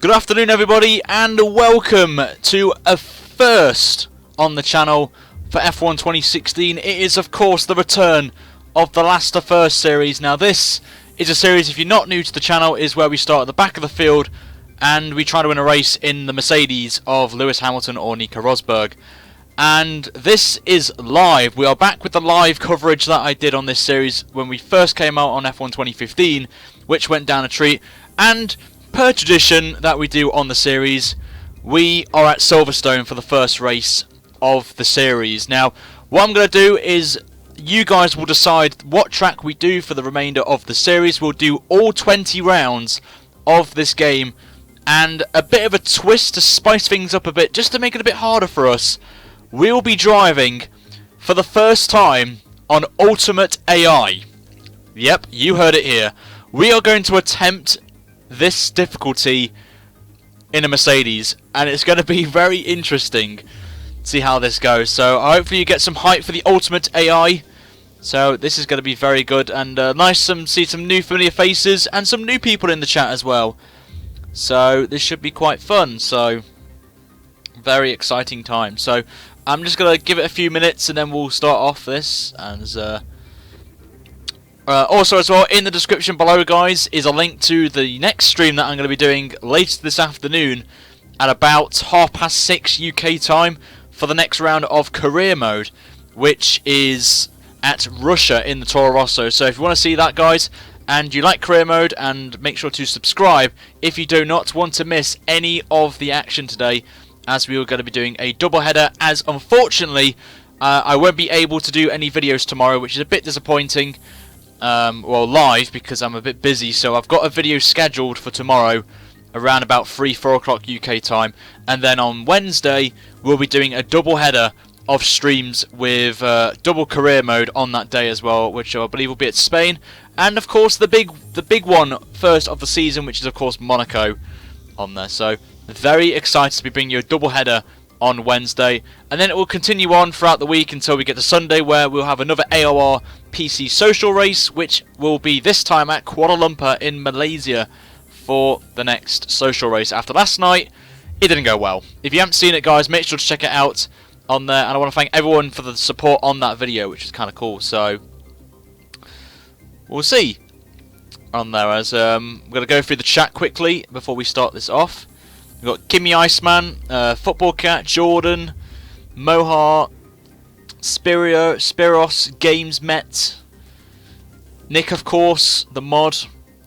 Good afternoon everybody and welcome to a first on the channel for F1 2016. It is of course the return of the Last of First series. Now this is a series, if you're not new to the channel, is where we start at the back of the field and we try to win a race in the Mercedes of Lewis Hamilton or Nico Rosberg. And this is live. We are back with the live coverage that I did on this series when we first came out on F1 2015, which went down a treat. And per tradition that we do on the series, we are at Silverstone for the first race of the series. Now, what I'm going to do is you guys will decide what track we do for the remainder of the series. We'll do all 20 rounds of this game, and a bit of a twist to spice things up a bit, just to make it a bit harder for us. We'll be driving for the first time on Ultimate AI. Yep, you heard it here. We are going to attempt this difficulty in a Mercedes, and it's going to be very interesting to see how this goes. So hopefully you get some hype for the Ultimate AI. So this is going to be very good, and nice to see some new familiar faces and some new people in the chat as well. So this should be quite fun. So very exciting time. So I'm just going to give it a few minutes and then we'll start off this. And also as well, in the description below guys is a link to the next stream that I'm going to be doing later this afternoon at about 6:30 UK time for the next round of career mode, which is at Russia in the Toro Rosso. So if you want to see that guys, and you like career mode, and make sure to subscribe if you do not want to miss any of the action today, as we are going to be doing a double header, as unfortunately I won't be able to do any videos tomorrow, which is a bit disappointing. Well, live, because I'm a bit busy. So I've got a video scheduled for tomorrow around about 3-4 o'clock UK time, and then on Wednesday we'll be doing a double header of streams with double career mode on that day as well, which I believe will be at Spain, and of course the big one first of the season, which is of course Monaco on there. So very excited to be bringing you a double header on Wednesday, and then it will continue on throughout the week until we get to Sunday, where we'll have another AOR PC social race, which will be this time at Kuala Lumpur in Malaysia for the next social race. After last night, it didn't go well. If you haven't seen it guys, make sure to check it out on there, and I want to thank everyone for the support on that video, which is kind of cool. So we'll see on there. As I'm going to go through the chat quickly before we start this off. We've got Kimmy Iceman, Football Cat, Jordan, Mohar, Spiros, Games Met, Nick of course, the mod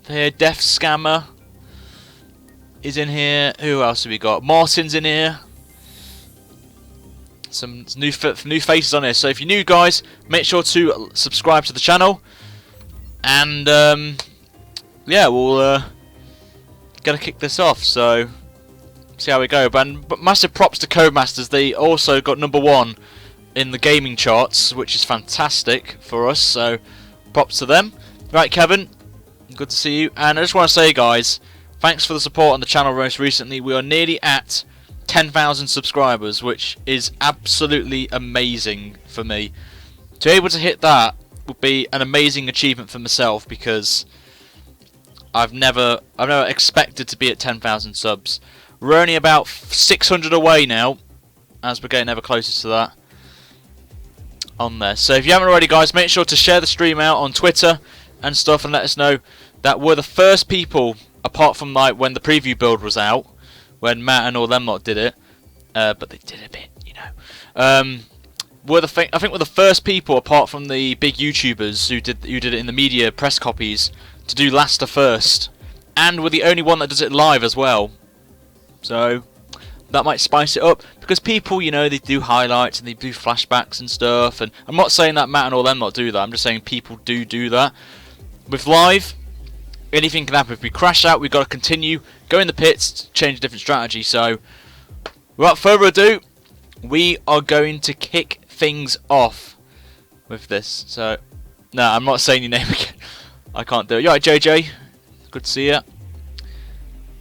here, Def Scammer is in here. Who else have we got? Martin's in here. Some new faces on here. So if you're new guys, make sure to subscribe to the channel, and yeah, we'll gonna kick this off. So see how we go. But massive props to Codemasters. They also got #1 in the gaming charts, which is fantastic for us. So props to them. Right, Kevin, good to see you. And I just want to say, guys, thanks for the support on the channel most recently. We are nearly at 10,000 subscribers, which is absolutely amazing for me. To be able to hit that would be an amazing achievement for myself, because I've never expected to be at 10,000 subs. We're only about 600 away now, as we're getting ever closer to that on there. So if you haven't already guys, make sure to share the stream out on Twitter and stuff, and let us know that we're the first people, apart from like when the preview build was out, when Matt and all them lot did it, but they did a bit, you know. I think we're the first people, apart from the big YouTubers who did it in the media press copies, to do Last of First, and we're the only one that does it live as well. So that might spice it up, because people, you know, they do highlights and they do flashbacks and stuff. And I'm not saying that Matt and all them lot do that. I'm just saying people do that. With live, anything can happen. If we crash out, we've got to continue, go in the pits, change a different strategy. So without further ado, we are going to kick things off with this. So no, I'm not saying your name again. I can't do it. You alright, JJ? Good to see you.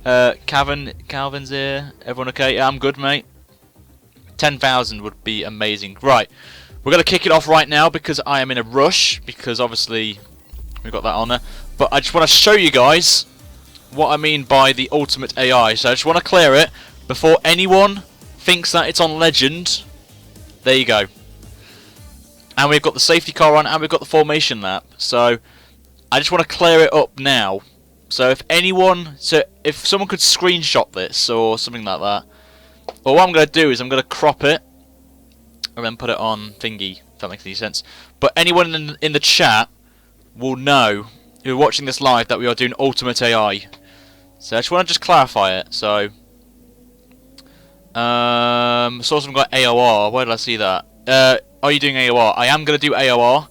Calvin's here. Everyone okay? Yeah, I'm good, mate. 10,000 would be amazing. Right, we're going to kick it off right now because I am in a rush, because obviously we've got that on there. But I just want to show you guys what I mean by the ultimate AI. So I just want to clear it before anyone thinks that it's on Legend. There you go. And we've got the safety car on, and we've got the formation lap. So I just want to clear it up now. So if someone could screenshot this or something like that, well, what I'm going to do is I'm going to crop it and then put it on thingy, if that makes any sense. But anyone in the chat will know, who are watching this live, that we are doing Ultimate AI. So I just want to clarify it. So, saw someone got AOR. Where did I see that? Are you doing AOR? I am going to do AOR.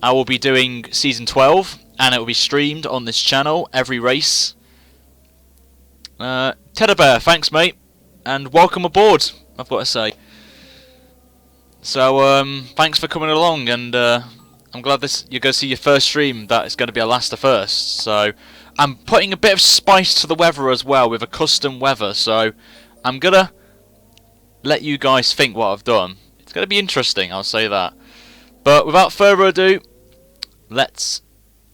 I will be doing Season 12, and it will be streamed on this channel, every race. Teddy Bear, thanks mate, and welcome aboard, I've got to say. So, thanks for coming along, and I'm glad you're going to see your first stream that is going to be a last to first. So, I'm putting a bit of spice to the weather as well with a custom weather, so I'm going to let you guys think what I've done. It's going to be interesting, I'll say that. But without further ado, let's...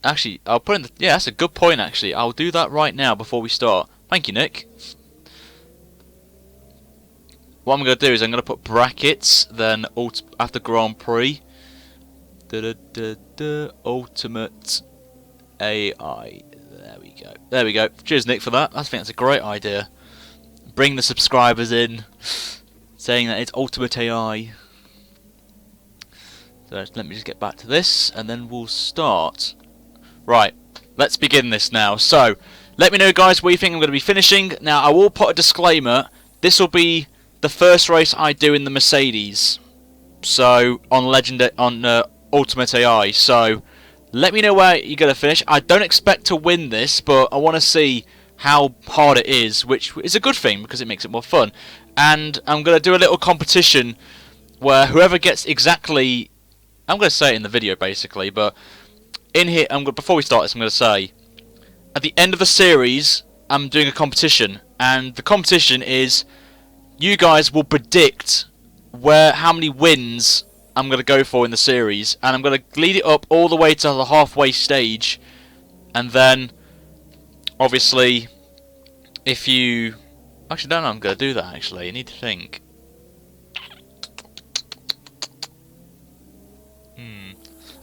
Actually, I'll put in the... Yeah, that's a good point, actually. I'll do that right now before we start. Thank you, Nick. What I'm going to do is I'm going to put brackets, then after Grand Prix. Ultimate AI. There we go. There we go. Cheers, Nick, for that. I think that's a great idea. Bring the subscribers in, saying that it's Ultimate AI. So let me just get back to this, and then we'll start. Right, let's begin this now. So, let me know, guys, what you think I'm going to be finishing. Now, I will put a disclaimer. This will be the first race I do in the Mercedes. So, on Ultimate AI. So, let me know where you're going to finish. I don't expect to win this, but I want to see how hard it is, which is a good thing because it makes it more fun. And I'm going to do a little competition where whoever gets exactly... I'm going to say it in the video, basically, but in here, before we start this, I'm going to say, at the end of the series, I'm doing a competition, and the competition is, you guys will predict how many wins I'm going to go for in the series, and I'm going to lead it up all the way to the halfway stage, and then, obviously, if you... Actually, no, I'm going to do that, actually. I need to think.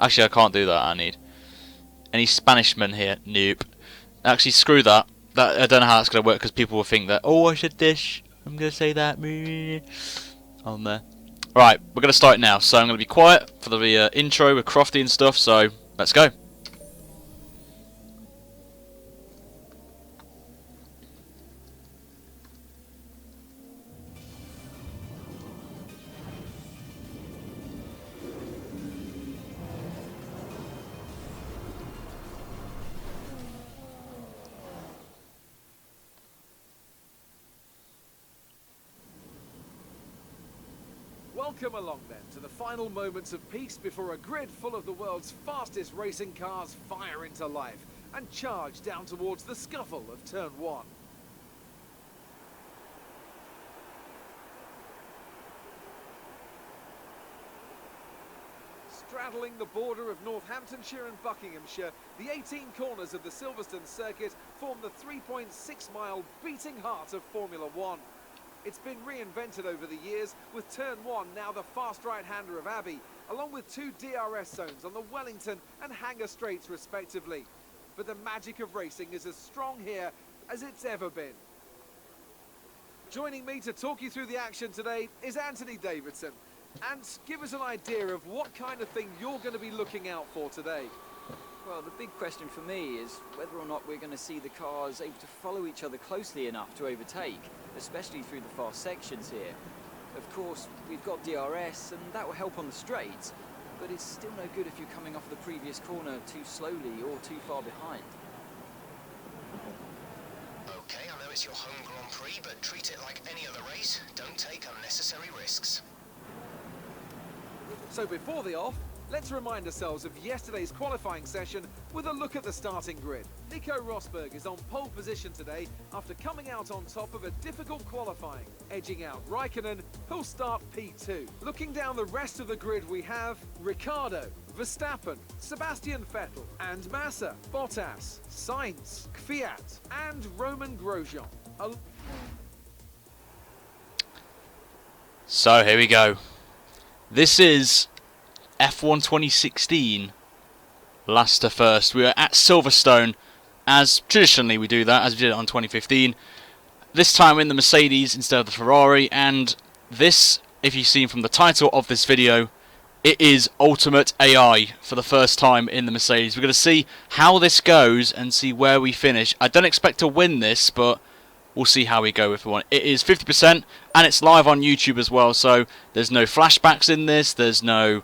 Actually, I can't do that. I need any Spanishmen here. Nope. Actually, screw that. I don't know how that's going to work because people will think that, oh, I said this. I'm going to say that. On there. Right, we're going to start now. So I'm going to be quiet for the intro with Crofty and stuff. So let's go. Welcome along then to the final moments of peace before a grid full of the world's fastest racing cars fire into life and charge down towards the scuffle of turn 1. Straddling the border of Northamptonshire and Buckinghamshire, the 18 corners of the Silverstone circuit form the 3.6-mile beating heart of Formula 1. It's been reinvented over the years, with turn 1 now the fast right-hander of Abbey, along with 2 DRS zones on the Wellington and Hanger Straights respectively. But the magic of racing is as strong here as it's ever been. Joining me to talk you through the action today is Anthony Davidson. And give us an idea of what kind of thing you're going to be looking out for today. Well, the big question for me is whether or not we're going to see the cars able to follow each other closely enough to overtake, especially through the fast sections here. Of course, we've got DRS, and that will help on the straights, but it's still no good if you're coming off the previous corner too slowly or too far behind. Okay, I know it's your home Grand Prix, but treat it like any other race. Don't take unnecessary risks. So before the off, let's remind ourselves of yesterday's qualifying session with a look at the starting grid. Nico Rosberg is on pole position today after coming out on top of a difficult qualifying, edging out Raikkonen, who'll start P2. Looking down the rest of the grid, we have Ricciardo, Verstappen, Sebastian Vettel, and Massa, Bottas, Sainz, Kvyat, and Roman Grosjean. So here we go. This is F1 2016, last to first. We are at Silverstone, as traditionally we do that, as we did it on 2015. This time in the Mercedes instead of the Ferrari, and this, if you've seen from the title of this video, it is Ultimate AI for the first time in the Mercedes. We're going to see how this goes and see where we finish. I don't expect to win this, but we'll see how we go if we want. It is 50% and it's live on YouTube as well, so there's no flashbacks in this, there's no...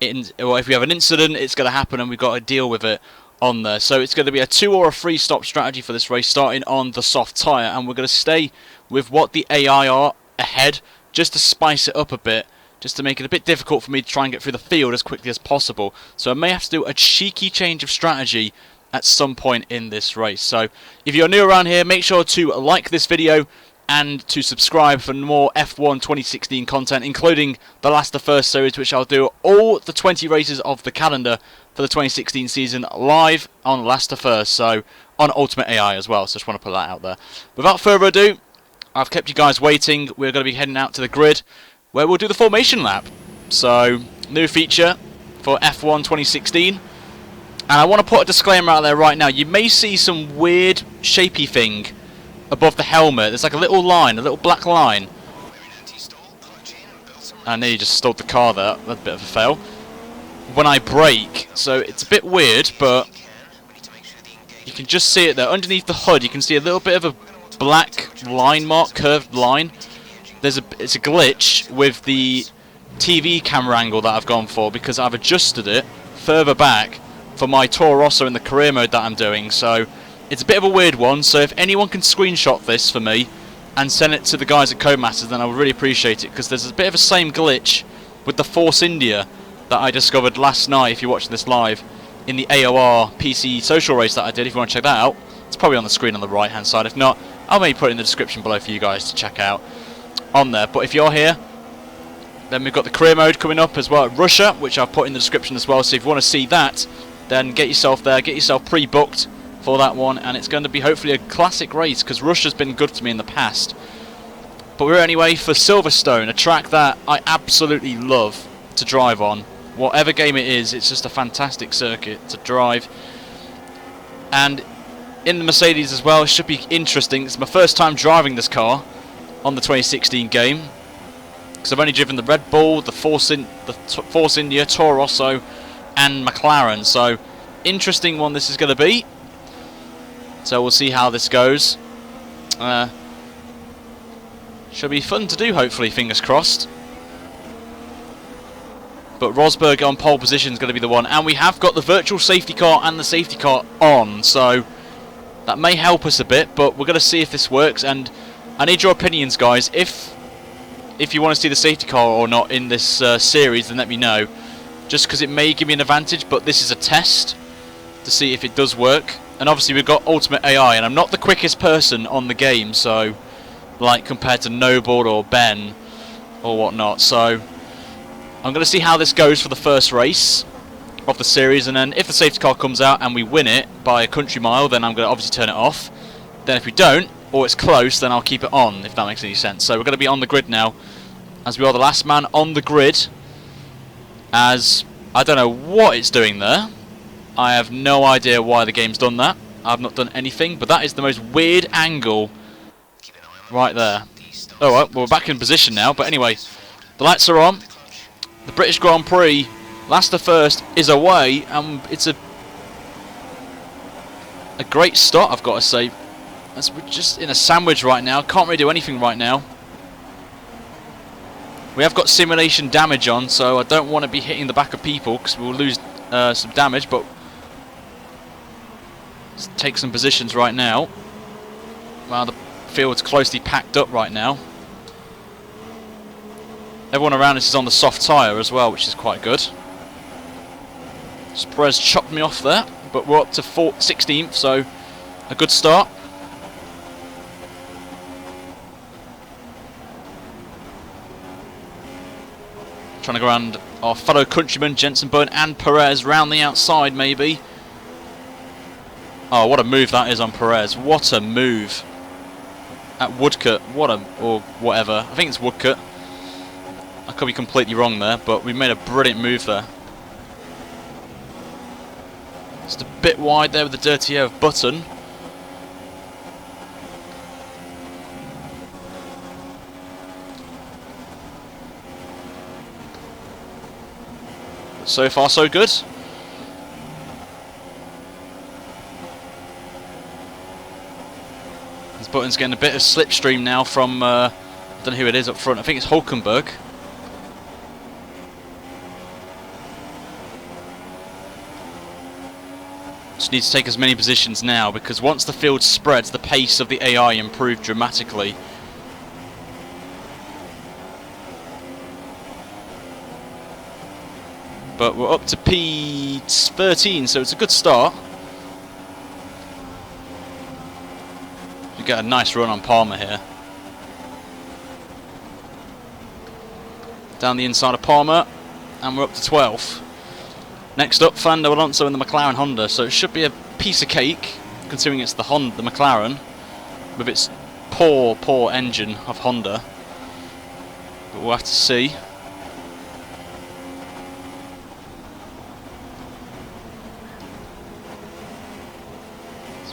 if we have an incident, it's going to happen and we've got to deal with it on there. So it's going to be a 2 or a 3 stop strategy for this race, starting on the soft tyre, and we're going to stay with what the AI are ahead, just to spice it up a bit, just to make it a bit difficult for me to try and get through the field as quickly as possible. So I may have to do a cheeky change of strategy at some point in this race. So if you're new around here, make sure to like this video and to subscribe for more F1 2016 content, including the Last to First series, which I'll do all the 20 races of the calendar for the 2016 season live on Last to First, so on Ultimate AI as well. So just want to put that out there. Without further ado, I've kept you guys waiting. We're going to be heading out to the grid, where we'll do the formation lap. So, new feature for F1 2016. And I want to put a disclaimer out there right now. You may see some weird, shapy thing above the helmet. There's like a little line, a little black line. I nearly just stalled the car there. That's a bit of a fail. When I brake. So, it's a bit weird, but you can just see it there. Underneath the hood, you can see a little bit of a black line mark, curved line. It's a glitch with the TV camera angle that I've gone for, because I've adjusted it further back for my Toro Rosso in the career mode that I'm doing. So it's a bit of a weird one. So if anyone can screenshot this for me and send it to the guys at Codemasters, then I would really appreciate it, because there's a bit of a same glitch with the Force India that I discovered last night, if you're watching this live, in the AOR PC social race that I did. If you want to check that out, it's probably on the screen on the right hand side. If not, I'll maybe put it in the description below for you guys to check out on there. But if you're here, then we've got the career mode coming up as well at Russia, which I've put in the description as well. So if you want to see that, then get yourself there, get yourself pre-booked for that one, and it's going to be hopefully a classic race, because Russia's been good to me in the past. But we're anyway for Silverstone, a track that I absolutely love to drive on. Whatever game it is, it's just a fantastic circuit to drive. And in the Mercedes as well, it should be interesting. It's my first time driving this car on the 2016 game, because I've only driven the Red Bull, the Force India, Toro Rosso, and McLaren. So interesting one this is going to be. So we'll see how this goes. Should be fun to do, hopefully, fingers crossed. But Rosberg on pole position is going to be the one, and we have got the virtual safety car and the safety car on, so that may help us a bit. But we're going to see if this works, and I need your opinions, guys. If you want to see the safety car or not in this series, then let me know. Just because it may give me an advantage, but this is a test to see if it does work. And obviously we've got Ultimate AI, and I'm not the quickest person on the game, so like compared to Noble or Ben or whatnot. So I'm going to see how this goes for the first race of the series, and then if the safety car comes out and we win it by a country mile, then I'm going to obviously turn it off. Then if we don't, or it's close, then I'll keep it on, if that makes any sense. So we're going to be on the grid now, as we are the last man on the grid, as I don't know what it's doing there. I have no idea why the game's done that. I've not done anything, but that is the most weird angle right there. Oh well, we're back in position now, but anyway, the lights are on. The British Grand Prix, last to first, is away, and it's a great start, I've got to say. As we're just in a sandwich right now, can't really do anything right now. We have got simulation damage on, so I don't want to be hitting the back of people, because we'll lose some damage, but let's take some positions right now. Well, the field's closely packed up right now. Everyone around us is on the soft tyre as well, which is quite good. Perez chopped me off there, but we're up to 16th, so a good start. Trying to go around our fellow countrymen, Jensen Button and Perez, round the outside maybe. Oh, what a move that is on Perez. What a move. At Woodcut, or whatever. I think it's Woodcut. I could be completely wrong there, but we made a brilliant move there. Just a bit wide there with the dirty air of Button. But so far, so good. This Button's getting a bit of slipstream now from, I don't know who it is up front. I think it's Hulkenberg. Just need to take as many positions now, because once the field spreads, the pace of the AI improved dramatically. But we're up to P13, so it's a good start. We get a nice run on Palmer here. Down the inside of Palmer, and we're up to 12th. Next up, Fernando Alonso in the McLaren Honda, so it should be a piece of cake, considering it's the McLaren, with its poor engine of Honda. But we'll have to see. So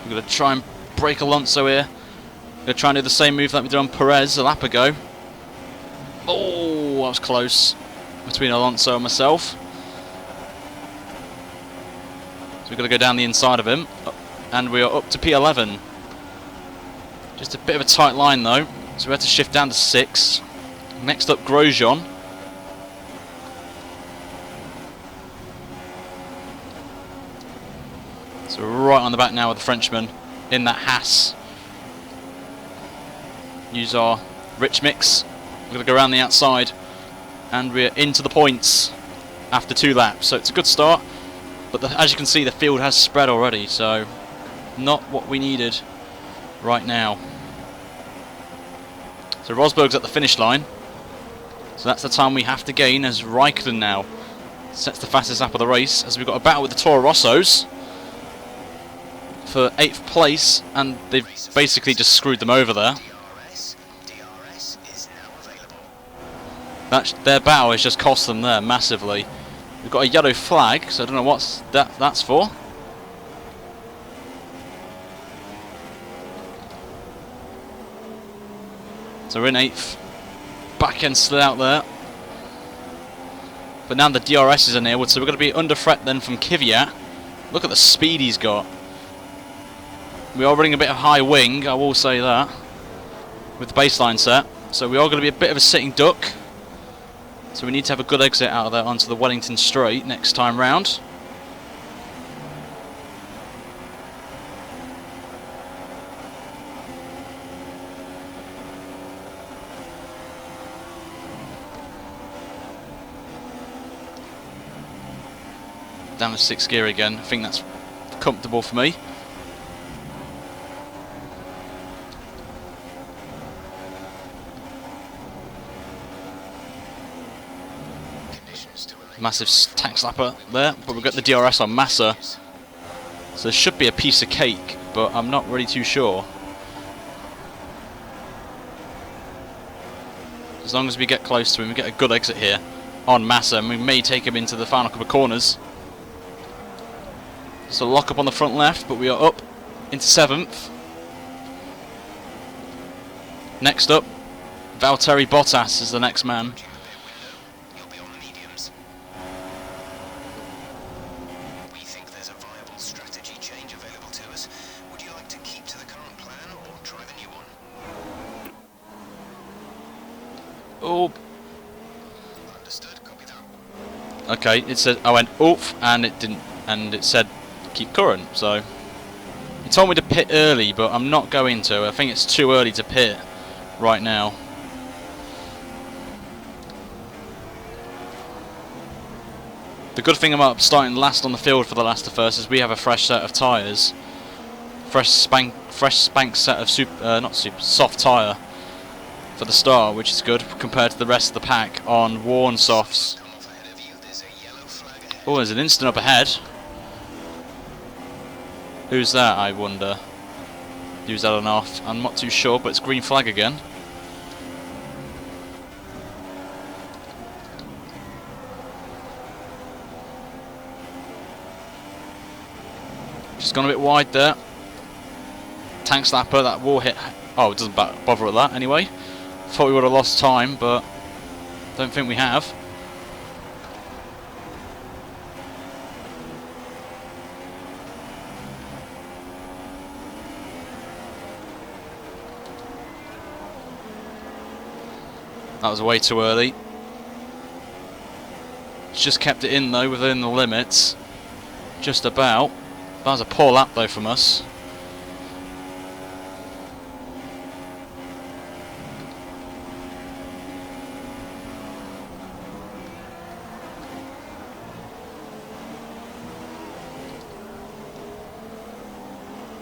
we're going to try and break Alonso here. We're going to try and do the same move that we did on Perez a lap ago. Oh, that was close between Alonso and myself. So we've got to go down the inside of him, and we are up to P11. Just a bit of a tight line though, so we had to shift down to 6. Next up, Grosjean. So we're right on the back now with the Frenchman in that Haas. Use our rich mix. We're going to go around the outside, and we're into the points after 2 laps, so it's a good start. But as you can see, the field has spread already, so not what we needed right now. So Rosberg's at the finish line, so that's the time we have to gain, as Raikkonen now sets the fastest lap of the race, as we've got a battle with the Toro Rossos for 8th place, and they've basically just screwed them over there. Their battle has just cost them there massively. We've got a yellow flag, so I don't know what that's for. So we're in 8th. Back end slid out there. But now the DRS is enabled, so we're going to be under threat then from Kvyat. Look at the speed he's got. We are running a bit of high wing, I will say that, with the baseline set. So we are going to be a bit of a sitting duck. So we need to have a good exit out of there onto the Wellington Straight next time round. Down to 6th gear again. I think that's comfortable for me. Massive tax slapper there, but we've got the DRS on Massa, so there should be a piece of cake, but I'm not really too sure. As long as we get close to him, we get a good exit here on Massa, and we may take him into the final couple of corners. So lock up on the front left, but we are up into 7th. Next up, Valtteri Bottas is the next man. Oh. Understood, copy that. Okay, it said I went oof, and it didn't, and it said keep current. So he told me to pit early, but I'm not going to. I think it's too early to pit right now. The good thing about starting last on the field for the last to first is we have a fresh set of tyres, fresh spank set of soft tyre for the start, which is good compared to the rest of the pack on worn softs. Oh, there's an instant up ahead. Who's that, I wonder? Who's that on off? I'm not too sure, but it's green flag again. Just gone a bit wide there. Tank slapper, that wall hit. Oh, it doesn't bother with that anyway. Thought we would have lost time, but don't think we have. That was way too early. Just kept it in though, within the limits. Just about. That was a poor lap though from us.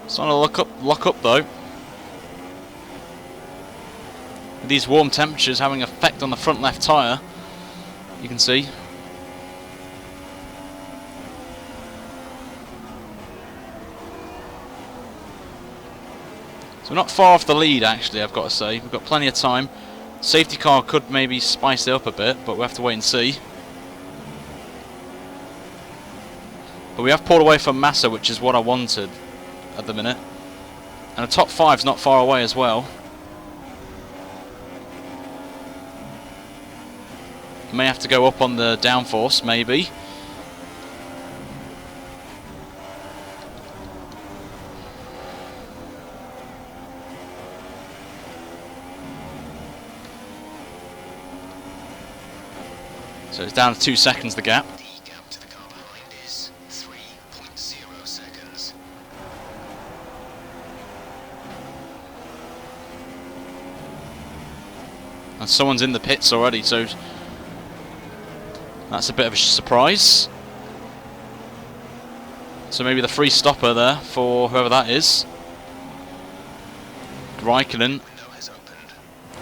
It's not a lock up though. With these warm temperatures having an effect on the front left tyre, you can see. So we're not far off the lead actually, I've got to say. We've got plenty of time. Safety car could maybe spice it up a bit, but we'll have to wait and see. But we have pulled away from Massa, which is what I wanted at the minute. And the top 5's not far away as well. May have to go up on the downforce, maybe. So it's down to 2 seconds, the gap. The gap to the car behind is 3.0 seconds. And someone's in the pits already, so that's a bit of a surprise. So maybe the free stopper there for whoever that is. Raikkonen Window has opened.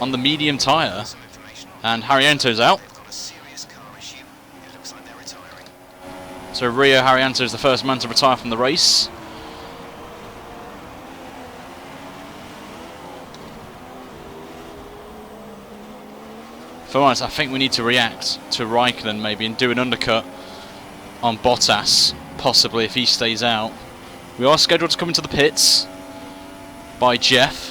on the medium tyre. Some information on And Harriento's out. they've got a serious car issue. It looks like they're retiring. So Rio Harriento is the first man to retire from the race. For once, I think we need to react to Raikkonen maybe and do an undercut on Bottas, possibly if he stays out. We are scheduled to come into the pits by Jeff.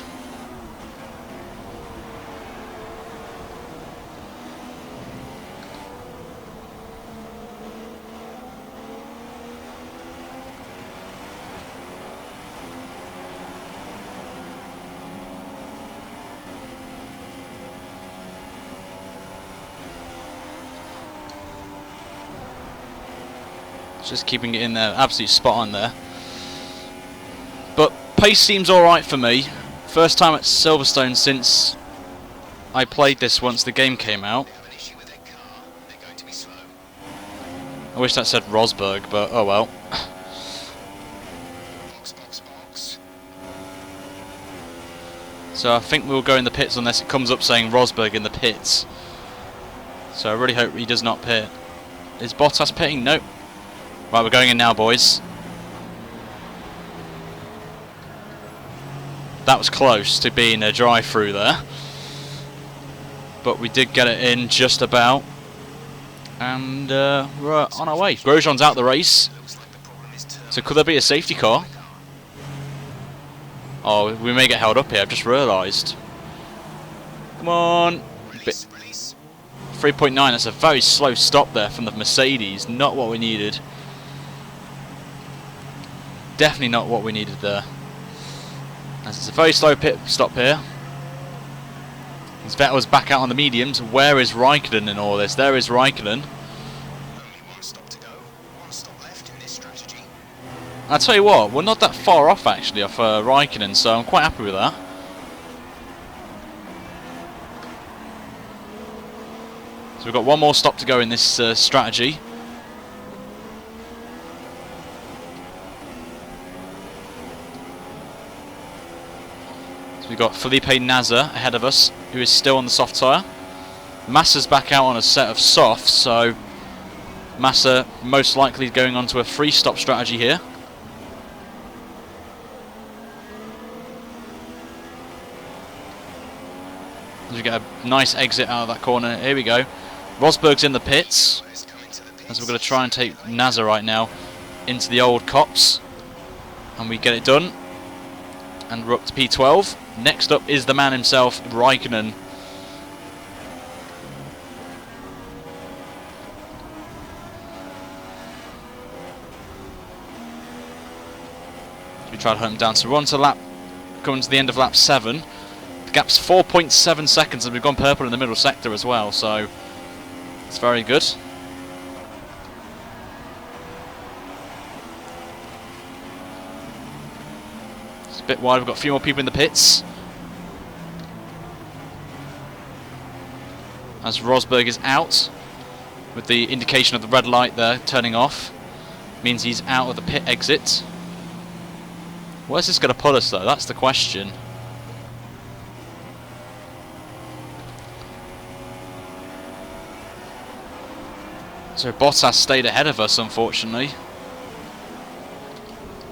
Just keeping it in there, absolutely spot on there. But pace seems alright for me. First time at Silverstone since I played this once the game came out. They have an issue with their car. They're going to be slow. I wish that said Rosberg, but oh well. Box, box, box. So I think we'll go in the pits unless it comes up saying Rosberg in the pits. So I really hope he does not pit. Is Bottas pitting? Nope. Right, we're going in now, boys. That was close to being a drive-through there. But we did get it in just about. And we're on our way. Grosjean's out the race. Looks like the problem is turbo. So could there be a safety car? Oh, we may get held up here, I've just realised. Come on. Release, release. 3.9, that's a very slow stop there from the Mercedes. Not what we needed. Definitely not what we needed there. As it's a very slow pit stop here. As Vettel's back out on the mediums. Where is Raikkonen in all this? There is Raikkonen. Only one stop to go. One stop left in this strategy. I'll tell you what, we're not that far off actually off Raikkonen, so I'm quite happy with that. So we've got one more stop to go in this strategy. We've got Felipe Nasser ahead of us, who is still on the soft tyre. Massa's back out on a set of softs, so Massa most likely going on to a 3-stop strategy here. As we get a nice exit out of that corner. Here we go. Rosberg's in the pits. As we're going to try and take Nasser right now into the old cops. And we get it done. And we're up to P12. Next up is the man himself, Raikkonen. We try to hunt him down. So we're on to lap, coming to the end of lap 7. The gap's 4.7 seconds, and we've gone purple in the middle sector as well, so it's very good. It's a bit wide. We've got a few more people in the pits. As Rosberg is out, with the indication of the red light there turning off, means he's out of the pit exit. Where's this going to put us though? That's the question. So Bottas stayed ahead of us, unfortunately.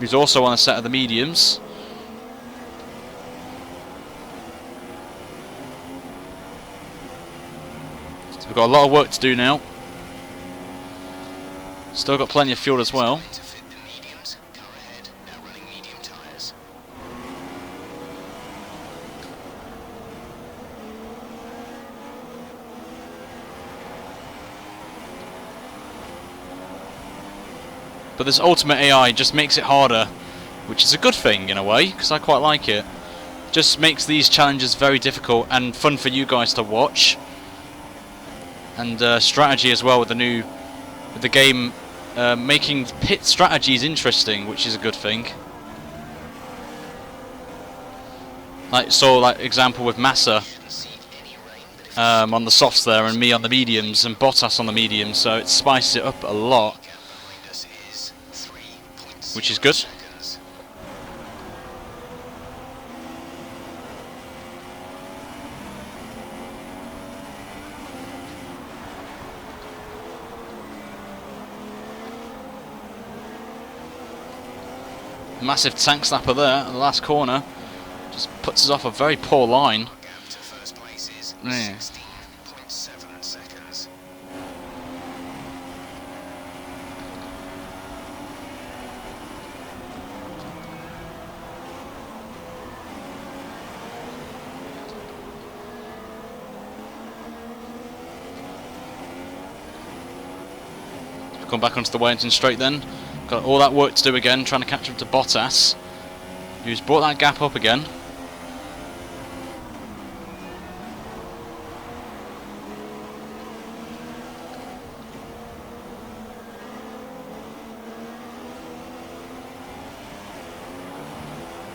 He's also on a set of the mediums. So we've got a lot of work to do now. Still got plenty of fuel as well. But this ultimate AI just makes it harder, which is a good thing in a way, because I quite like it. Just makes these challenges very difficult and fun for you guys to watch. And strategy as well with the game making pit strategies interesting, which is a good thing. Like example with Massa on the softs there, and me on the mediums, and Bottas on the mediums, so it spices it up a lot, which is good. Massive tank slapper there at the last corner. Just puts us off a very poor line. Yeah. Come back onto the Wellington straight then. Got all that work to do again, trying to catch up to Bottas, who's brought that gap up again.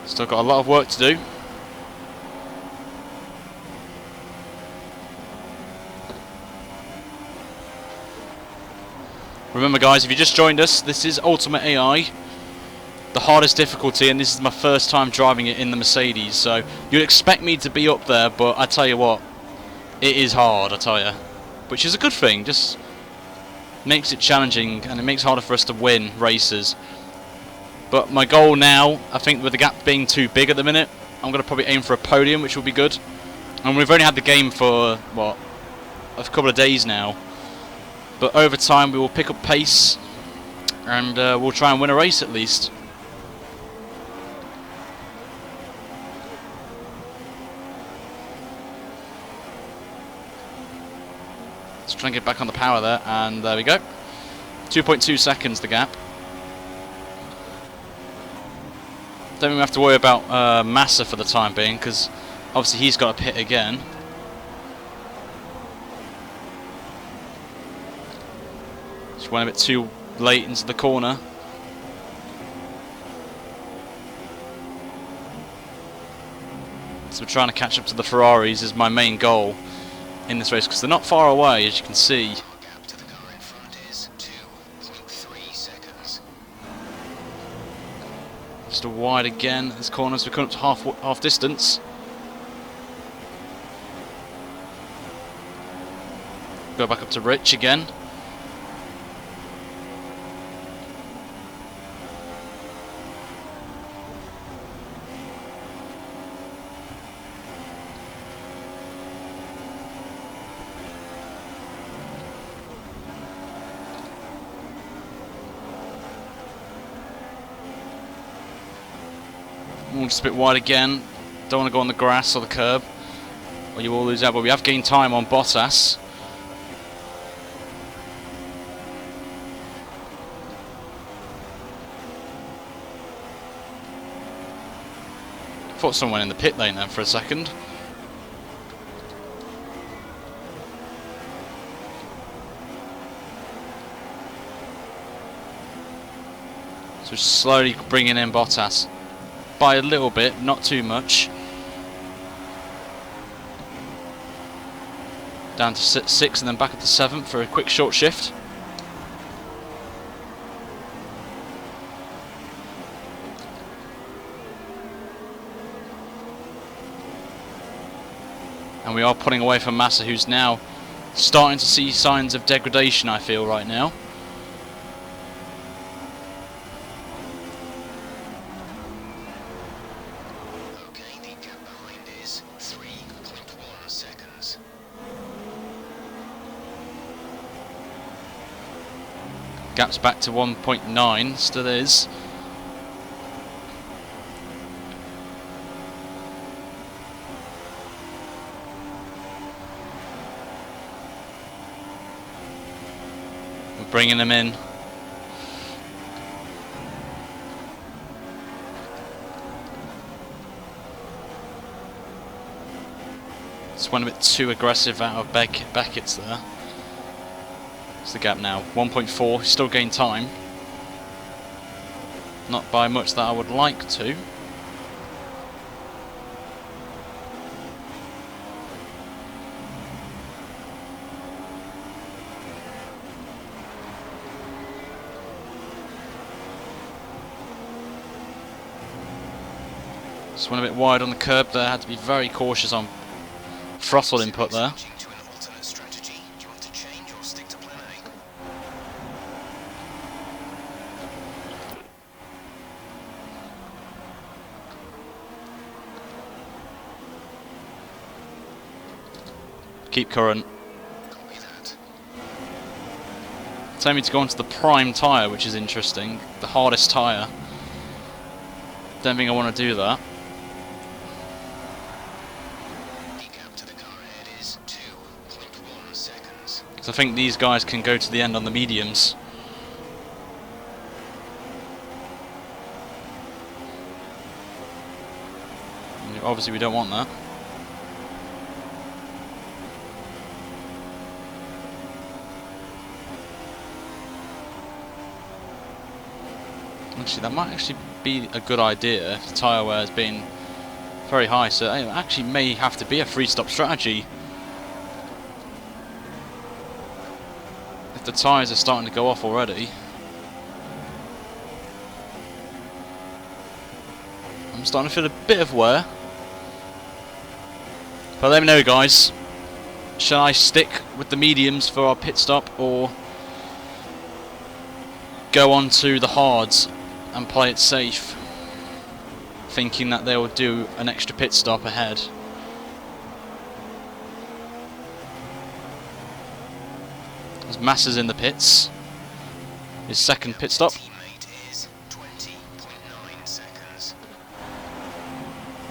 Still got a lot of work to do. Remember guys, if you just joined us, this is Ultimate AI, the hardest difficulty, and this is my first time driving it in the Mercedes, so you'd expect me to be up there, but I tell you what, it is hard, I tell you. Which is a good thing, just makes it challenging, and it makes it harder for us to win races. But my goal now, I think with the gap being too big at the minute, I'm going to probably aim for a podium, which will be good. And we've only had the game for, what, a couple of days now. But over time we will pick up pace, and we'll try and win a race at least. Let's try and get back on the power there, and there we go. 2.2 seconds the gap. Don't even have to worry about Massa for the time being, because obviously he's got to pit again. Just went a bit too late into the corner. So we're trying to catch up to the Ferraris is my main goal in this race, because they're not far away, as you can see. Gap to the car in front is 2.3 seconds. Just a wide again at this corner, so we're coming up to half distance. Go back up to Rich again. Just a bit wide again. Don't want to go on the grass or the curb, or you will lose out. But we have gained time on Bottas. Thought someone in the pit lane there for a second. So slowly bringing in Bottas by a little bit, not too much. Down to 6th and then back up to 7th for a quick short shift. And we are pulling away from Massa, who's now starting to see signs of degradation, I feel, right now. Okay, the gap behind is 3.1 seconds. Gap's back to 1.9, still is. Bringing them in. Just went a bit too aggressive out of Beckett's there. What's the gap now? 1.4. Still gain time. Not by much that I would like to. Just went a bit wide on the curb there, had to be very cautious on throttle input there. Switching to an alternate strategy. Do you want to change or stick to plan A? Keep current. Copy that. Telling me to go onto the prime tyre, which is interesting. The hardest tyre. Don't think I want to do that. The gap to the car ahead is 2.1 seconds. Because I think these guys can go to the end on the mediums. And obviously we don't want that. Actually, that might actually be a good idea if the tyre wear has been very high, so it actually may have to be a free-stop strategy. If the tyres are starting to go off already. I'm starting to feel a bit of wear. But let me know, guys. Shall I stick with the mediums for our pit stop, or go on to the hards and play it safe, thinking that they will do an extra pit stop ahead? As Massa's in the pits, his second pit stop. Teammate is 20.9 seconds.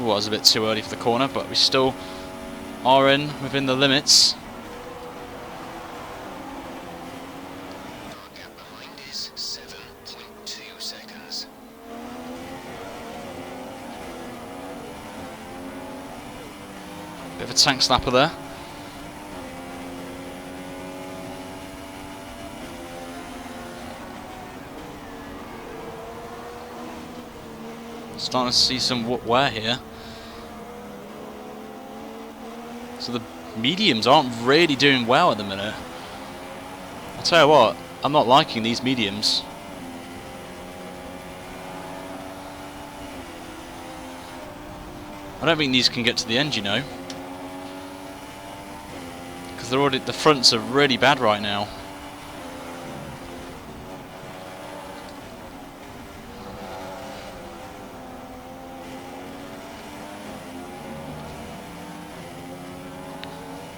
Ooh, that was a bit too early for the corner, but we still are within the limits. Our gap behind is 7.2 seconds. Bit of a tank slapper there. Starting to see some wear here. So the mediums aren't really doing well at the minute. I'll tell you what, I'm not liking these mediums. I don't think these can get to the end, you know. Because they're already, the fronts are really bad right now.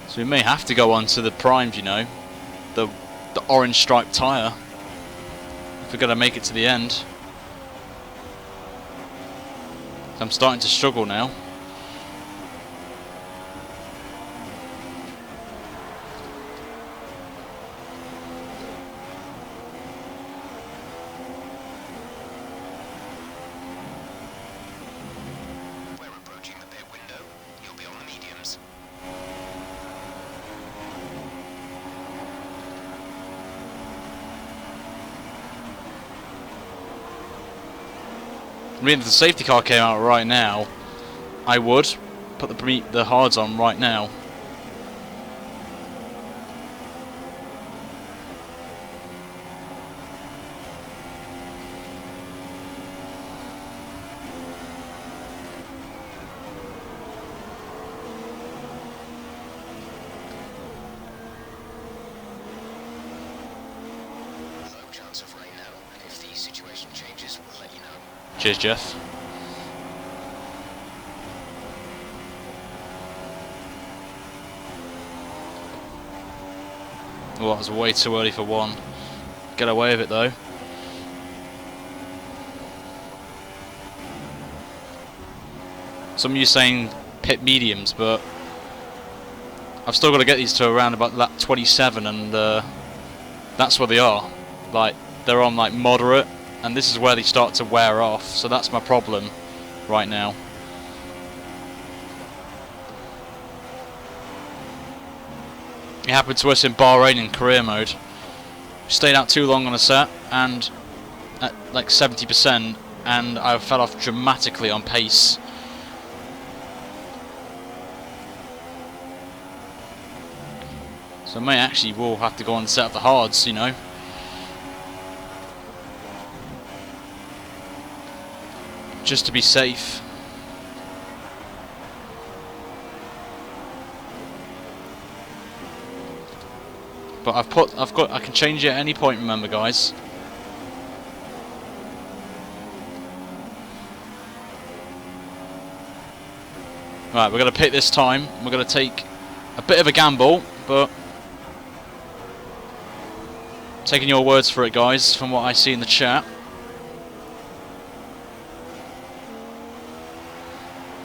So we may have to go on to the primed, you know, the orange striped tyre, if we're going to make it to the end. I'm starting to struggle now. We're approaching the pit window. You'll be on the mediums. I mean, if the safety car came out right now, I would put the hards on right now. Low chance of rain now. If the situation changes, we'll let you know. Cheers, Jeff. Well, that was way too early for one. Get away with it though. Some of you saying pit mediums, but I've still got to get these to around about lap 27, and that's where they are. Like, they're on like moderate, and this is where they start to wear off. So that's my problem right now. It happened to us in Bahrain in career mode. We stayed out too long on a set, and at like 70%, and I fell off dramatically on pace. So I may actually will have to go and set up the hards, you know. Just to be safe. But I can change it at any point, remember guys. Right, we're going to pit this time. We're going to take a bit of a gamble, but taking your words for it guys, from what I see in the chat.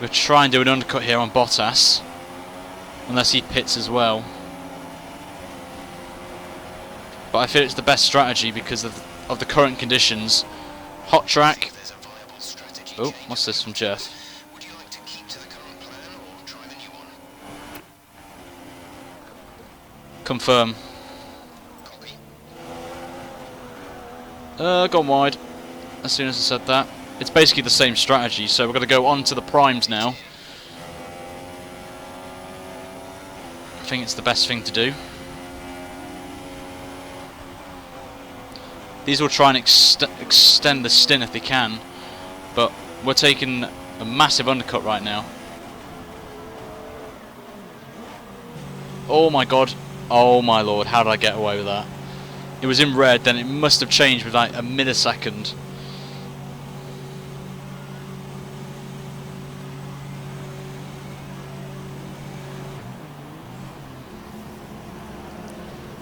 We'll try and do an undercut here on Bottas, unless he pits as well. But I feel it's the best strategy because of the current conditions. Hot track. Oh, what's this from Jeff? Would you like to keep to the current plan or try the new one? Confirm. Copy. Gone wide. As soon as I said that. It's basically the same strategy, so we're going to go on to the primes now. I think it's the best thing to do. These will try and extend the stint if they can, but we're taking a massive undercut right now. Oh my god. Oh my lord, how did I get away with that? It was in red, then it must have changed with like a millisecond.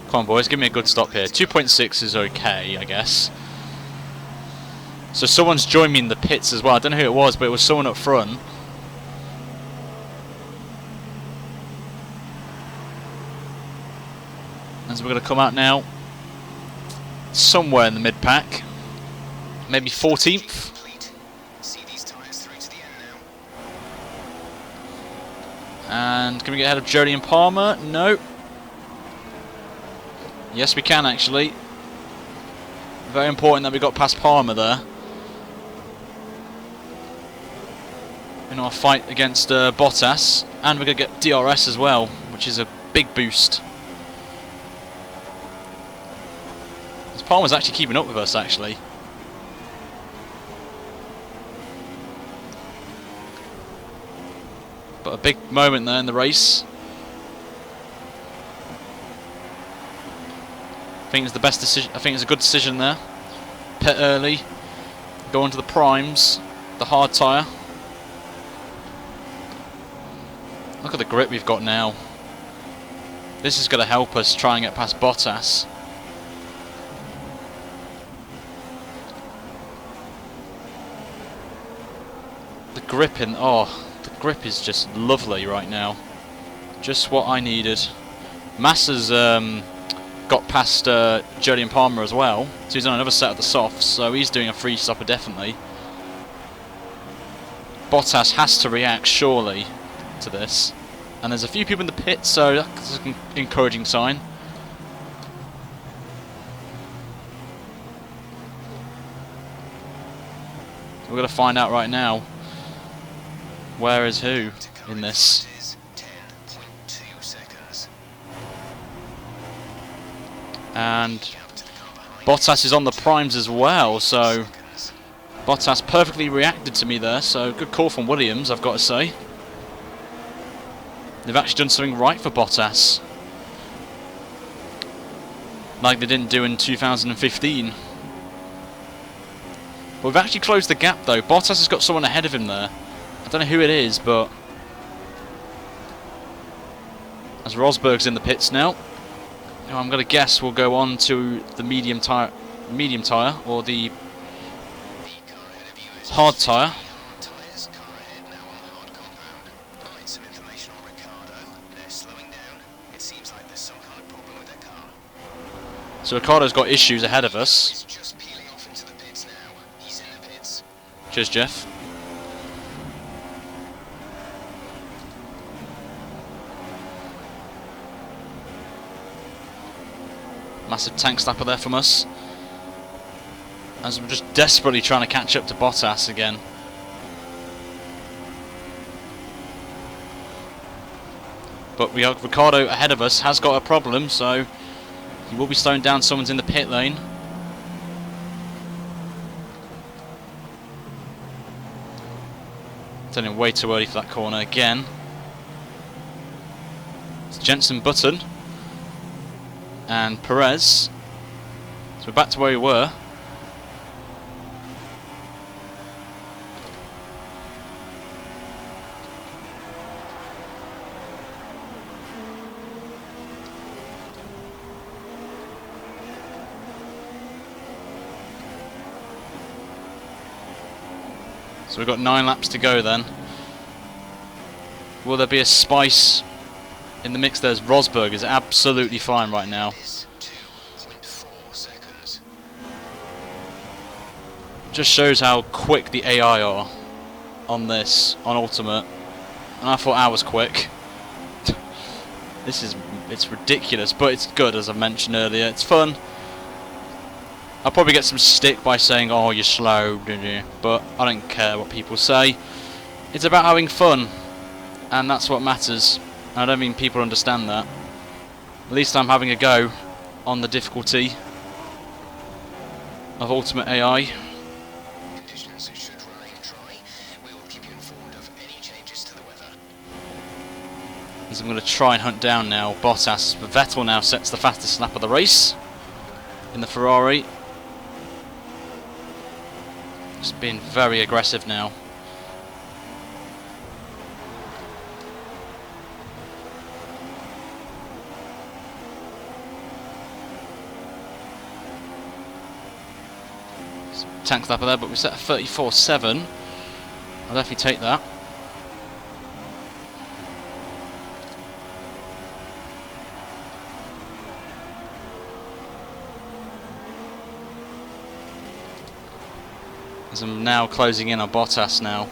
Come on boys, give me a good stop here. 2.6 is okay, I guess. So someone's joined me in the pits as well. I don't know who it was, but it was someone up front. And so we're going to come out now somewhere in the mid-pack. Maybe 14th. See these tyres through to the end now. And can we get ahead of Jody and Palmer? No. Yes, we can actually. Very important that we got past Palmer there. In our fight against Bottas. And we're going to get DRS as well, which is a big boost. This Palmer's actually keeping up with us, actually. But a big moment there in the race. I think it's the best decision. I think it's a good decision there. Pit early, go into the primes, the hard tyre. Look at the grip we've got now. This is going to help us try and get past Bottas. The grip in... Oh, the grip is just lovely right now. Just what I needed. Massa's got past Jolyon Palmer as well. So he's on another set of the softs. So he's doing a free stopper definitely. Bottas has to react surely to this. And there's a few people in the pit, so that's an encouraging sign. We're going to find out right now where is who in this. And Bottas is on the primes as well, so Bottas perfectly reacted to me there, so good call from Williams, I've got to say. They've actually done something right for Bottas, like they didn't do in 2015. But we've actually closed the gap though. Bottas has got someone ahead of him there. I don't know who it is, but as Rosberg's in the pits now, I'm going to guess we'll go on to the medium tyre or the hard tyre. So Ricciardo's got issues ahead of us. Cheers, Jeff. Massive tank slapper there from us, as we're just desperately trying to catch up to Bottas again. But we have Ricciardo ahead of us, has got a problem, so he will be slowing down. Someone's in the pit lane. Turning way too early for that corner again. It's Jensen Button and Perez. So we're back to where we were. So we've got 9 laps to go then. Will there be a spice in the mix? There's Rosberg is absolutely fine right now. Just shows how quick the AI are on this, on Ultimate. And I thought I was quick. It's ridiculous, but it's good, as I mentioned earlier. It's fun. I'll probably get some stick by saying, oh, you're slow, but I don't care what people say. It's about having fun, and that's what matters. I don't think people understand that. At least I'm having a go on the difficulty of Ultimate AI. Conditions should remain dry. We will keep you informed of any changes to the weather. As I'm going to try and hunt down now Bottas. Vettel now sets the fastest lap of the race in the Ferrari. Just being very aggressive now. Tank lap there, but we set a 34.7. I'll definitely take that. As I'm now closing in on Bottas now.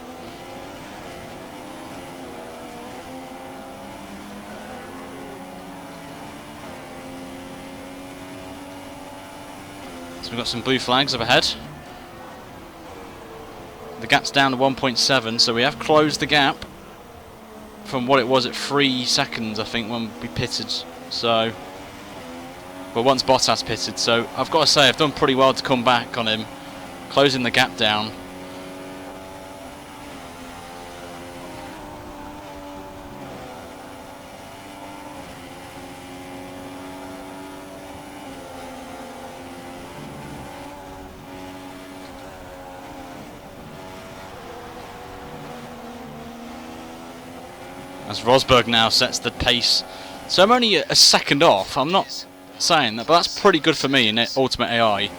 So we've got some blue flags up ahead. The gap's down to 1.7, so we have closed the gap from what it was at 3 seconds, I think, when we pitted. So, well, once Bottas pitted, so I've got to say I've done pretty well to come back on him, closing the gap down. As Rosberg now sets the pace. So I'm only a second off. I'm not saying that, but that's pretty good for me in Ultimate AI.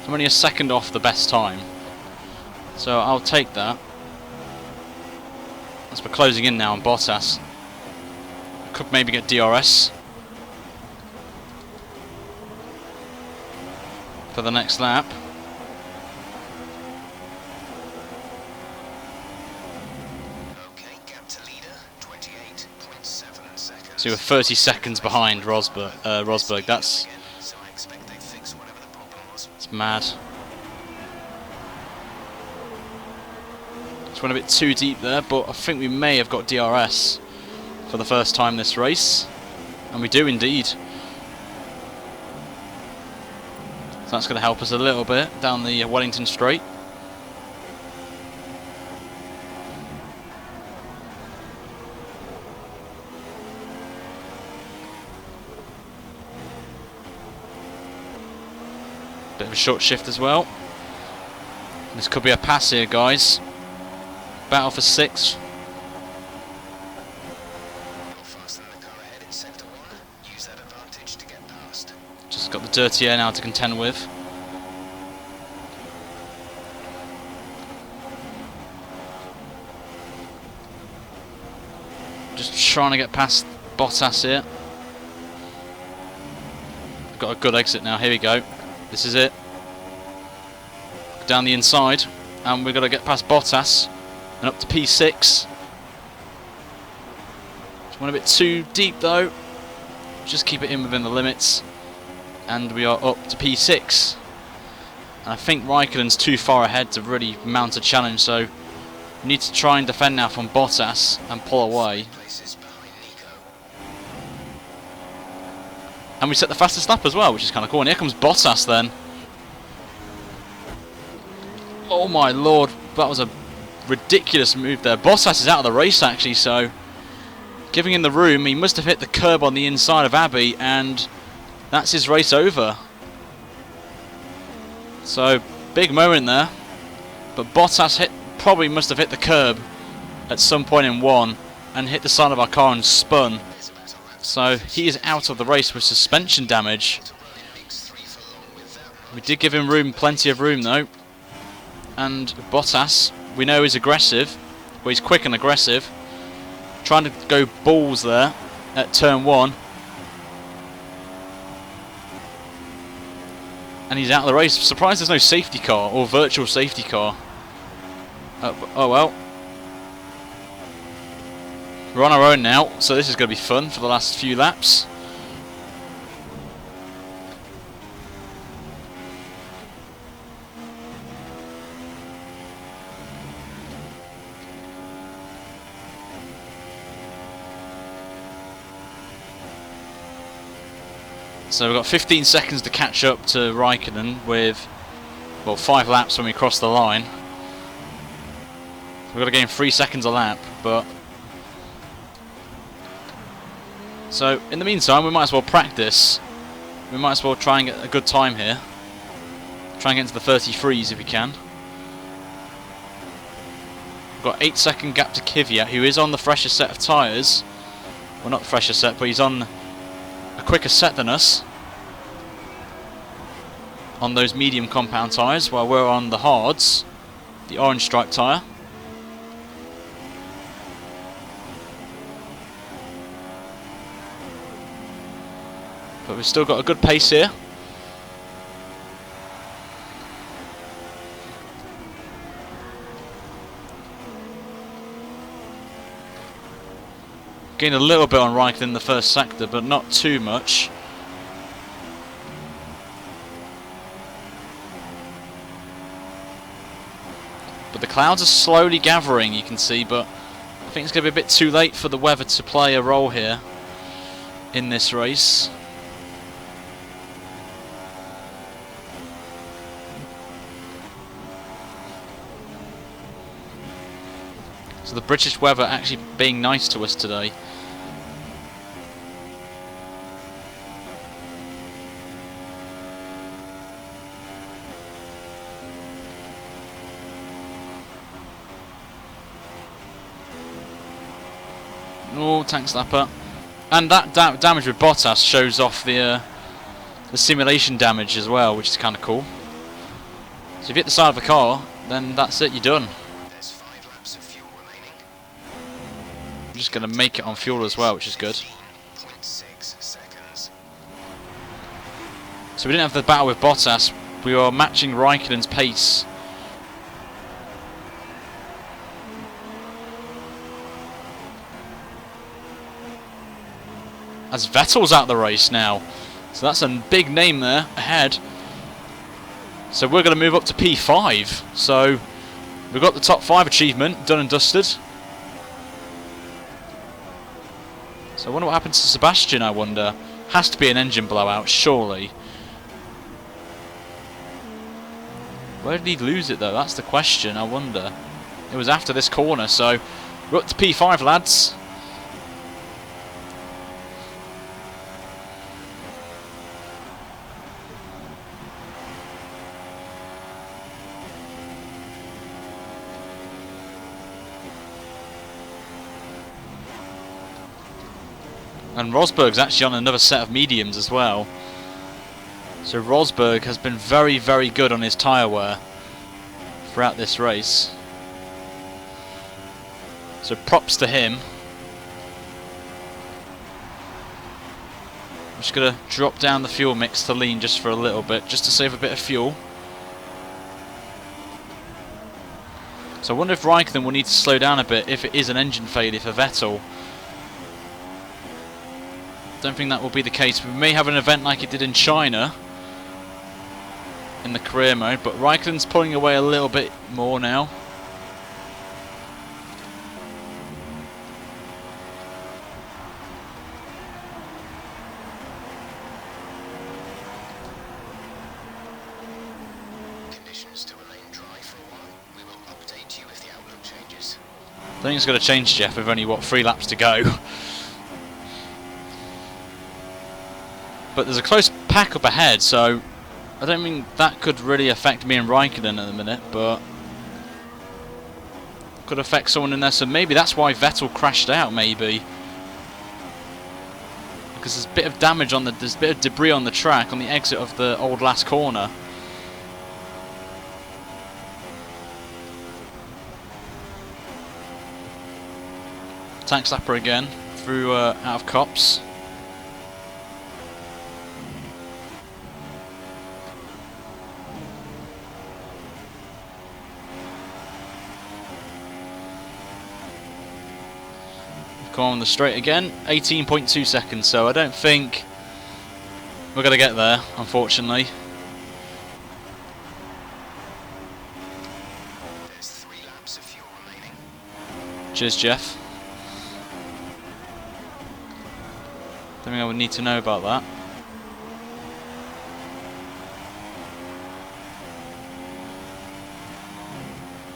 I'm only a second off the best time. So I'll take that. as we're closing in now on Bottas. Could maybe get DRS for the next lap. Okay, gap to leader, 28.7 seconds. So we're 30 seconds behind Rosberg. That's So I expect they fix whatever the problem was. it's mad. Just went a bit too deep there, but I think we may have got DRS for the first time this race, and we do indeed. So that's going to help us a little bit down the Wellington Straight. Bit of a short shift as well. This could be a pass here, guys. Battle for 6th. Faster than the car ahead in sector 1. Use that advantage to get past. Just got the dirty air now to contend with. Just trying to get past Bottas here. Got a good exit now. Here we go. This is it. Down the inside, and we've got to get past Bottas and up to P6. Just went a bit too deep though. Just keep it in within the limits, and we are up to P6. And I think Raikkonen's too far ahead to really mount a challenge, so we need to try and defend now from Bottas and pull away. Places behind Nico. And we set the fastest lap as well, which is kind of cool. And here comes Bottas then. Oh my lord, that was a ridiculous move there. Bottas is out of the race actually, so giving him the room. He must have hit the curb on the inside of Abbey, and that's his race over. So big moment there, but Bottas probably must have hit the curb at some point in 1 and hit the side of our car and spun. So he is out of the race with suspension damage. We did give him room, plenty of room though. And Bottas, we know, is aggressive. Well, he's quick and aggressive. Trying to go balls there at turn 1. And he's out of the race. Surprised there's no safety car or virtual safety car. Oh well. We're on our own now, so this is going to be fun for the last few laps. So we've got 15 seconds to catch up to Raikkonen with, well, 5 laps when we cross the line. We've got to gain 3 seconds a lap, but... So, in the meantime, we might as well practice. We might as well try and get a good time here. Try and get into the 33s if we can. We've got 8-second gap to Kvyat, who is on the fresher set of tyres. Well, not the fresher set, but he's on a quicker set than us on those medium compound tyres, while we're on the hards, the orange stripe tyre. But we've still got a good pace here. Gained a little bit on Raikkonen in the first sector, but not too much. But the clouds are slowly gathering, you can see, but I think it's going to be a bit too late for the weather to play a role here in this race. So the British weather actually being nice to us today. Oh, tank slapper. And that damage with Bottas shows off the simulation damage as well, which is kind of cool. So if you hit the side of the car, then that's it, you're done. There's 5 laps of fuel remaining. just going to make it on fuel as well, which is good. 0.6 seconds. So we didn't have the battle with Bottas. We were matching Raikkonen's pace. As Vettel's out of the race now. So that's a big name there ahead. So we're going to move up to P5. So we've got the top 5 achievement done and dusted. So I wonder what happens to Sebastian, I wonder. Has to be an engine blowout, surely. Where did he lose it though? That's the question, I wonder. It was after this corner, so we're up to P5, lads. And Rosberg's actually on another set of mediums as well. So Rosberg has been very, very good on his tyre wear throughout this race. So props to him. I'm just going to drop down the fuel mix to lean just for a little bit, just to save a bit of fuel. So I wonder if Raikkonen will need to slow down a bit if it is an engine failure for Vettel. Don't think that will be the case. We may have an event like it did in China in the career mode, but Raikkonen's pulling away a little bit more now. Conditions to remain dry for a while. We will update you if the outlook changes. I think it's going to change, Jeff, with only, what, 3 laps to go. But there's a close pack up ahead, so I don't think that could really affect me and Raikkonen at the minute, but could affect someone in there, so maybe that's why Vettel crashed out, maybe. Because there's a bit of damage on there's a bit of debris on the track on the exit of the old last corner. Tank slapper again, through out of Cops. Come on the straight again, 18.2 seconds, so I don't think we're going to get there, unfortunately. There's 3 laps of fuel remaining. Cheers, Jeff. Don't think I would need to know about that.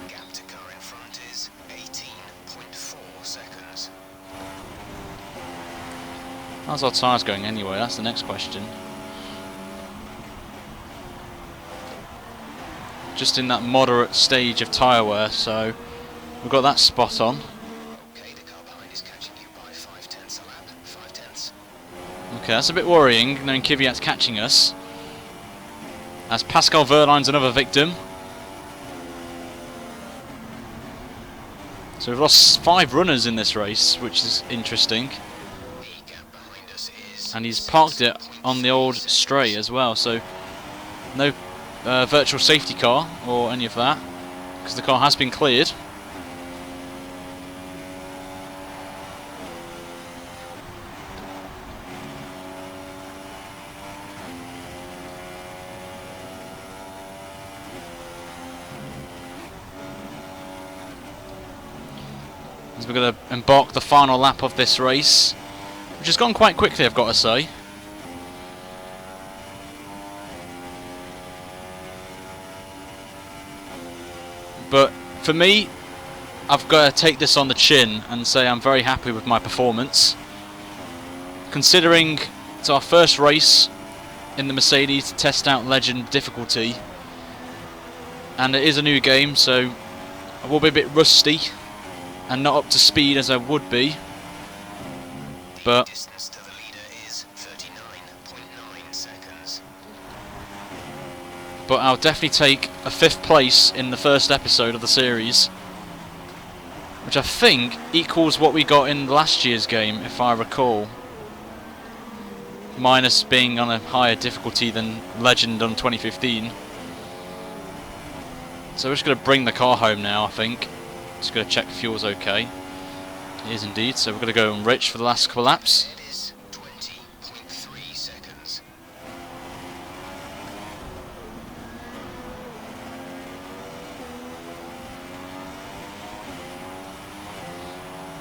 Gap to car in front is 18.4 seconds. How's our tyres going anyway? That's the next question. Just in that moderate stage of tyre wear, so we've got that spot on. Okay, the car behind is catching you by 0.5 a lap. 0.5. Okay, that's a bit worrying, knowing Kvyat's catching us. As Pascal Wehrlein's another victim. So we've lost 5 runners in this race, which is interesting. The gap behind us is And he's parked it on the old straight as well, so no virtual safety car or any of that, because the car has been cleared. As we're going to embark the final lap of this race, which has gone quite quickly, I've got to say. But for me, I've got to take this on the chin and say I'm very happy with my performance. Considering it's our first race in the Mercedes to test out Legend difficulty, and it is a new game, so I will be a bit rusty and not up to speed as I would be. But distance to the leader is 39.9 seconds. I'll definitely take a 5th place in the first episode of the series. which I think equals what we got in last year's game, if I recall. Minus being on a higher difficulty than Legend on 2015. So we're just going to bring the car home now, I think. Just going to check fuel's okay. It is indeed, so we're going to go on Rich for the last couple laps. It is 20.3 seconds.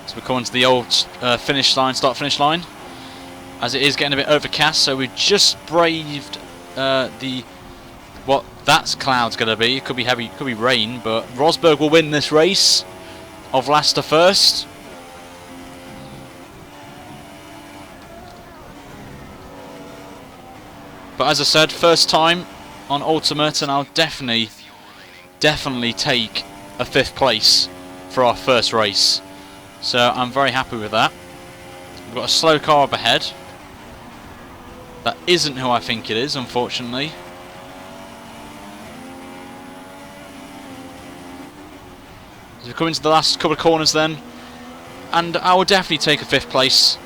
So we're coming to the old finish line, start-finish line. As it is getting a bit overcast, so we just braved what that cloud's going to be. It could be heavy, it could be rain, but Rosberg will win this race of last to first. But as I said, first time on Ultimate, and I'll definitely take a 5th place for our first race. So I'm very happy with that. We've got a slow car up ahead. That isn't who I think it is, unfortunately. So we're coming to the last couple of corners then, and I will definitely take a 5th place.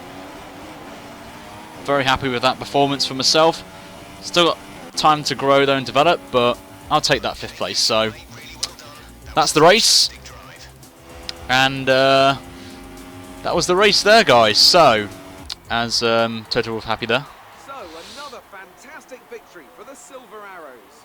Very happy with that performance for myself. Still got time to grow though and develop, but I'll take that 5th place. So that's the race, and that was the race there, guys. So as Total Wolf happy there. So another fantastic victory for the Silver Arrows.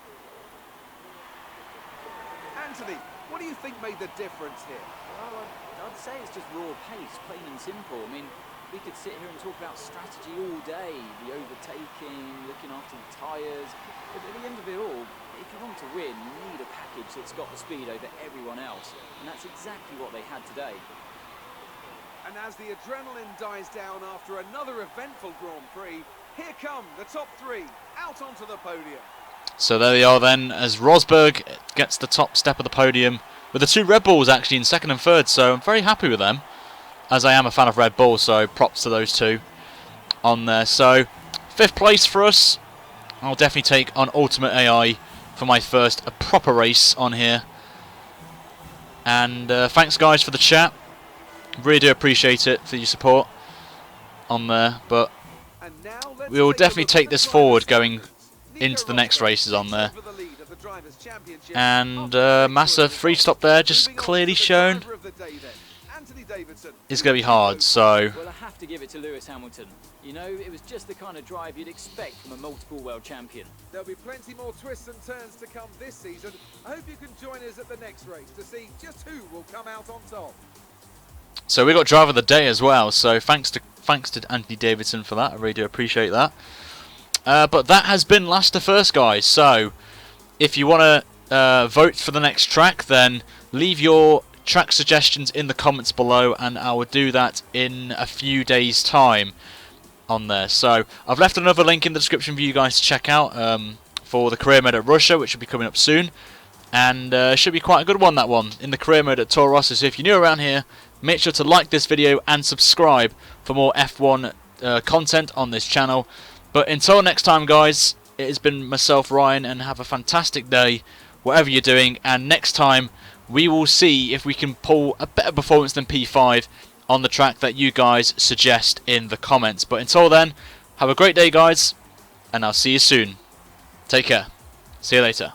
Anthony, what do you think made the difference here? Well, I'd say it's just raw pace, plain and simple. I mean, we could sit here and talk about strategy all day, the overtaking, looking after the tyres, but at the end of it all, if you want to win, you need a package that's got the speed over everyone else, and that's exactly what they had today. And as the adrenaline dies down after another eventful Grand Prix, here come the top 3 out onto the podium. So there they are then, as Rosberg gets the top step of the podium, with the 2 Red Bulls actually in 2nd and 3rd, so I'm very happy with them, as I am a fan of Red Bull, so props to those 2 on there. So 5th place for us. I'll definitely take on Ultimate AI for my first proper race on here. And thanks guys for the chat. Really do appreciate it for your support on there, but we will definitely take this forward going into the next races on there. And Massa free stop there, just clearly shown. It's going to be hard, so... Well, I have to give it to Lewis Hamilton. You know, it was just the kind of drive you'd expect from a multiple world champion. There'll be plenty more twists and turns to come this season. I hope you can join us at the next race to see just who will come out on top. So we got driver of the day as well, so thanks to Anthony Davidson for that. I really do appreciate that. But that has been last to first, guys. So if you want to vote for the next track, then leave your track suggestions in the comments below, and I will do that in a few days' time on there. So I've left another link in the description for you guys to check out for the career mode at Russia, which will be coming up soon, and should be quite a good one, that one, in the career mode at Toro Rosso. So if you're new around here, make sure to like this video and subscribe for more F1 content on this channel. But until next time, guys, it has been myself, Ryan, and have a fantastic day whatever you're doing, and next time we will see if we can pull a better performance than P5 on the track that you guys suggest in the comments. But until then, have a great day, guys, and I'll see you soon. Take care. See you later.